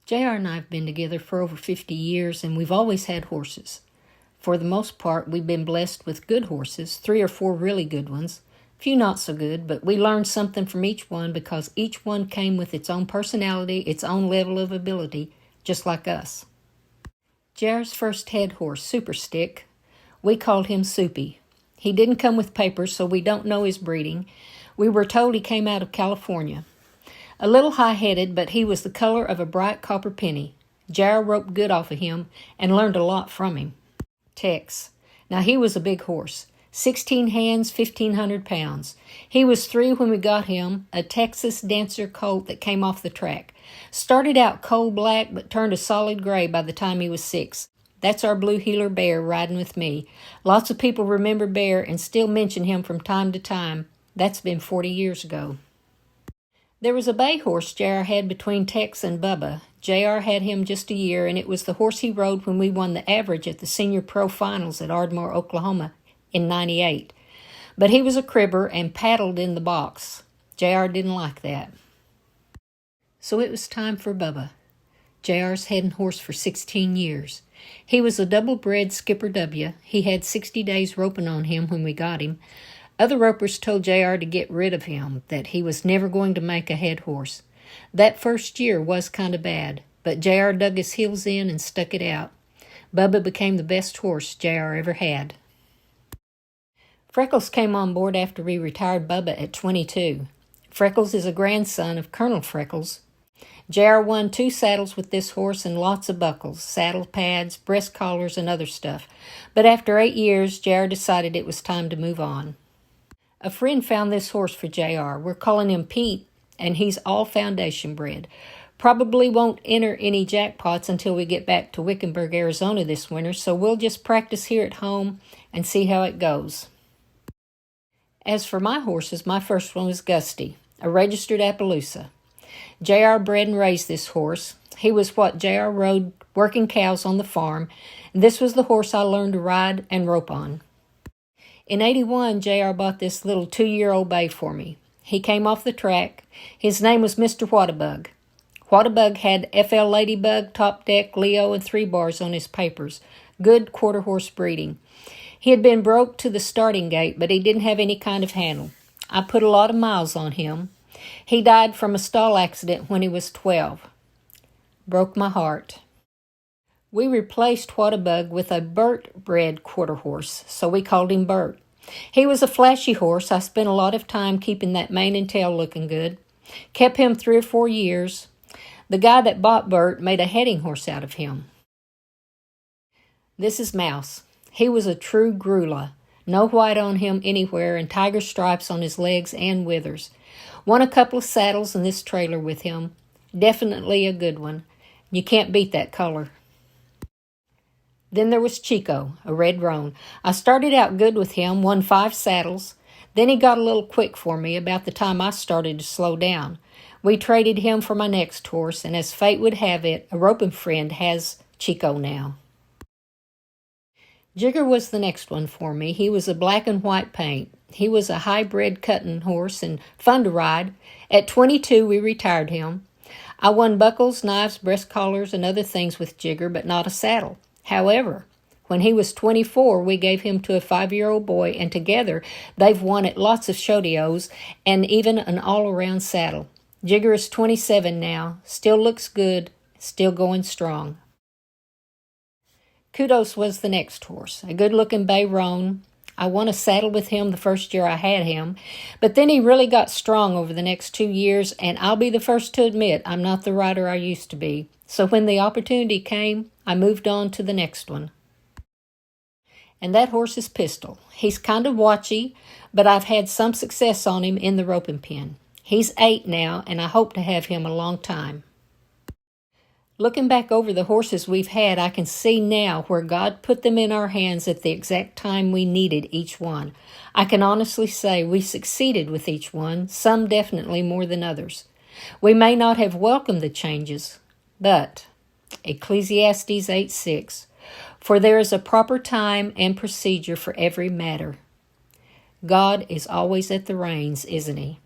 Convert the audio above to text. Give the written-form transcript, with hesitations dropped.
JR and I have been together for over 50 years, and we've always had horses. For the most part, we've been blessed with good horses, 3 or 4 really good ones, a few not so good, but we learned something from each one because each one came with its own personality, its own level of ability, just like us. JR's first head horse, Super Stick, we called him Soupy. He didn't come with papers, so we don't know his breeding. We were told he came out of California. A little high-headed, but he was the color of a bright copper penny. JR roped good off of him and learned a lot from him. Tex. Now he was a big horse. 16 hands, 1,500 pounds. He was 3 when we got him, a Texas Dancer colt that came off the track. Started out coal black, but turned a solid gray by the time he was 6. That's our blue heeler Bear riding with me. Lots of people remember Bear and still mention him from time to time. That's been 40 years ago. There was a bay horse JR had between Tex and Bubba. JR had him just a year, and it was the horse he rode when we won the average at the Senior Pro Finals at Ardmore, Oklahoma in '98. But he was a cribber and paddled in the box. JR didn't like that. So it was time for Bubba. JR's head horse for 16 years. He was a double-bred Skipper W. He had 60 days roping on him when we got him. Other ropers told JR to get rid of him, that he was never going to make a head horse. That first year was kind of bad, but JR dug his heels in and stuck it out. Bubba became the best horse JR ever had. Freckles came on board after we retired Bubba at 22. Freckles is a grandson of Colonel Freckles. JR won 2 saddles with this horse and lots of buckles, saddle pads, breast collars, and other stuff. But after 8 years, JR decided it was time to move on. A friend found this horse for JR. We're calling him Pete, and he's all foundation bred. Probably won't enter any jackpots until we get back to Wickenburg, Arizona this winter, so we'll just practice here at home and see how it goes. As for my horses, my first one was Gusty, a registered Appaloosa. JR bred and raised this horse. He was what JR rode working cows on the farm, and this was the horse I learned to ride and rope on. In '81, JR bought this little 2-year-old bay for me. He came off the track. His name was Mr. Whatabug. Whatabug had FL Ladybug, Top Deck, Leo, and 3 bars on his papers. Good quarter-horse breeding. He had been broke to the starting gate, but he didn't have any kind of handle. I put a lot of miles on him. He died from a stall accident when he was 12. Broke my heart. We replaced Whatabug with a Burt-bred quarter horse, so we called him Burt. He was a flashy horse. I spent a lot of time keeping that mane and tail looking good. Kept him 3 or 4 years. The guy that bought Burt made a heading horse out of him. This is Mouse. He was a true Grula. No white on him anywhere and tiger stripes on his legs and withers. Won a couple of saddles in this trailer with him. Definitely a good one. You can't beat that color. Then there was Chico, a red roan. I started out good with him, won 5 saddles. Then he got a little quick for me about the time I started to slow down. We traded him for my next horse, and as fate would have it, a roping friend has Chico now. Jigger was the next one for me. He was a black and white paint. He was a hybrid cutting horse and fun to ride. At 22, we retired him. I won buckles, knives, breast collars, and other things with Jigger, but not a saddle. However, when he was 24, we gave him to a 5-year-old boy, and together they've won at lots of shodeos and even an all-around saddle. Jigger is 27 now, still looks good, still going strong. Kudos was the next horse, a good-looking bay roan. I won a saddle with him the first year I had him, but then he really got strong over the next 2 years, and I'll be the first to admit I'm not the rider I used to be. So when the opportunity came, I moved on to the next one. And that horse is Pistol. He's kind of watchy, but I've had some success on him in the roping pen. He's 8 now, and I hope to have him a long time. Looking back over the horses we've had, I can see now where God put them in our hands at the exact time we needed each one. I can honestly say we succeeded with each one, some definitely more than others. We may not have welcomed the changes, but Ecclesiastes 8:6, for there is a proper time and procedure for every matter. God is always at the reins, isn't he?